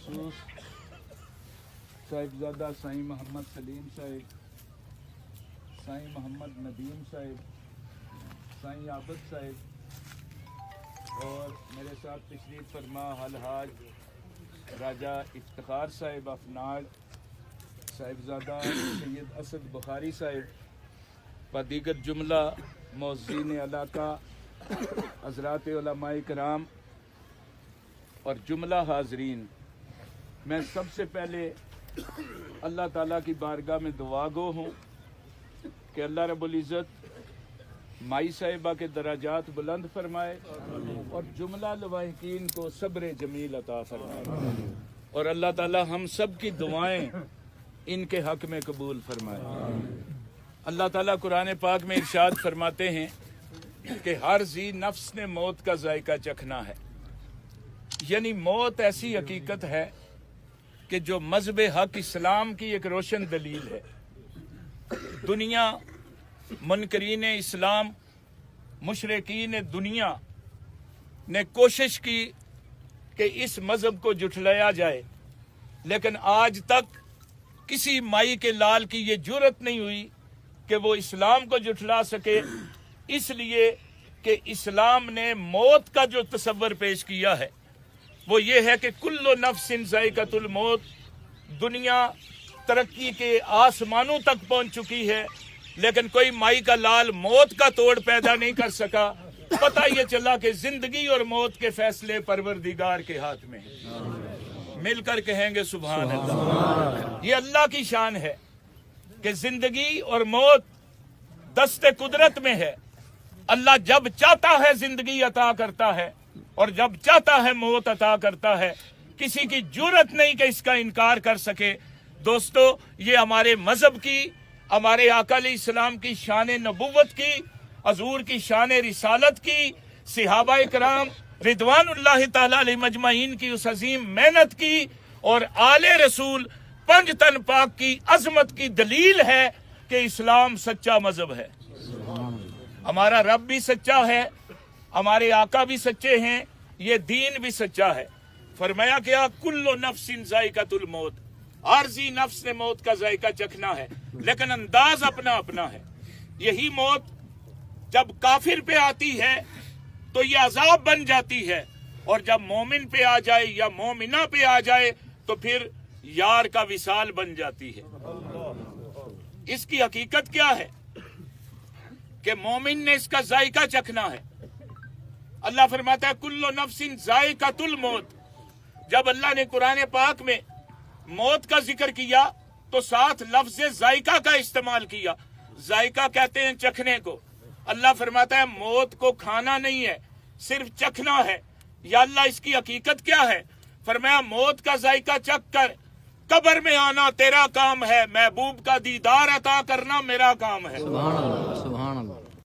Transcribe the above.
خصوص صاحبزادہ سائیں محمد سلیم صاحب، سائیں محمد ندیم صاحب، سائیں عابد صاحب اور میرے ساتھ تشریف فرما الحاج راجہ افتخار صاحب افناڑ، صاحبزادہ سید اسد بخاری صاحب و دیگر جملہ معززین علاقہ، حضرات علماء کرام اور جملہ حاضرین، میں سب سے پہلے اللہ تعالیٰ کی بارگاہ میں دعا گو ہوں کہ اللہ رب العزت مائی صاحبہ کے درجات بلند فرمائے اور جملہ لواحقین کو صبر جمیل عطا فرمائے، اور اللہ تعالیٰ ہم سب کی دعائیں ان کے حق میں قبول فرمائے۔ اللہ تعالیٰ قرآن پاک میں ارشاد فرماتے ہیں کہ ہر ذی نفس نے موت کا ذائقہ چکھنا ہے، یعنی موت ایسی حقیقت ہے کہ جو مذہب حق اسلام کی ایک روشن دلیل ہے۔ دنیا، منکرین اسلام، مشرکین دنیا نے کوشش کی کہ اس مذہب کو جھٹلایا جائے، لیکن آج تک کسی مائی کے لال کی یہ جرت نہیں ہوئی کہ وہ اسلام کو جھٹلا سکے، اس لیے کہ اسلام نے موت کا جو تصور پیش کیا ہے وہ یہ ہے کہ کل نفس ذائقۃ الموت۔ دنیا ترقی کے آسمانوں تک پہنچ چکی ہے، لیکن کوئی مائی کا لال موت کا توڑ پیدا نہیں کر سکا۔ پتہ یہ چلا کہ زندگی اور موت کے فیصلے پروردگار کے ہاتھ میں ہیں۔ مل کر کہیں گے سبحان اللہ۔ یہ اللہ کی شان ہے کہ زندگی اور موت دست قدرت میں ہے۔ اللہ جب چاہتا ہے زندگی عطا کرتا ہے اور جب چاہتا ہے موت عطا کرتا ہے، کسی کی جرت نہیں کہ اس کا انکار کر سکے۔ دوستو، یہ ہمارے مذہب کی، ہمارے آقا علیہ السلام کی شان نبوت کی، حضور کی شان رسالت کی، صحابہ کرام رضوان اللہ تعالی علیہ مجمعین کی اس عظیم محنت کی اور آل رسول پنج تن پاک کی عظمت کی دلیل ہے کہ اسلام سچا مذہب ہے۔ ہمارا رب بھی سچا ہے، ہمارے آقا بھی سچے ہیں، یہ دین بھی سچا ہے۔ فرمایا کیا کل نفس ذائقۃ الموت، ہر ذی نفس نے موت کا ذائقہ چکھنا ہے، لیکن انداز اپنا اپنا ہے۔ یہی موت جب کافر پہ آتی ہے تو یہ عذاب بن جاتی ہے، اور جب مومن پہ آ جائے یا مومنہ پہ آ جائے تو پھر یار کا وصال بن جاتی ہے۔ اس کی حقیقت کیا ہے کہ مومن نے اس کا ذائقہ چکھنا ہے۔ اللہ فرماتا ہے کل نفس ذائقۃ الموت۔ جب اللہ نے قرآن پاک میں موت کا ذکر کیا تو ساتھ لفظ ذائقہ کا استعمال کیا۔ ذائقہ کہتے ہیں چکھنے کو۔ اللہ فرماتا ہے موت کو کھانا نہیں ہے، صرف چکھنا ہے۔ یا اللہ اس کی حقیقت کیا ہے؟ فرمایا موت کا ذائقہ چکھ کر قبر میں آنا تیرا کام ہے، محبوب کا دیدار عطا کرنا میرا کام ہے۔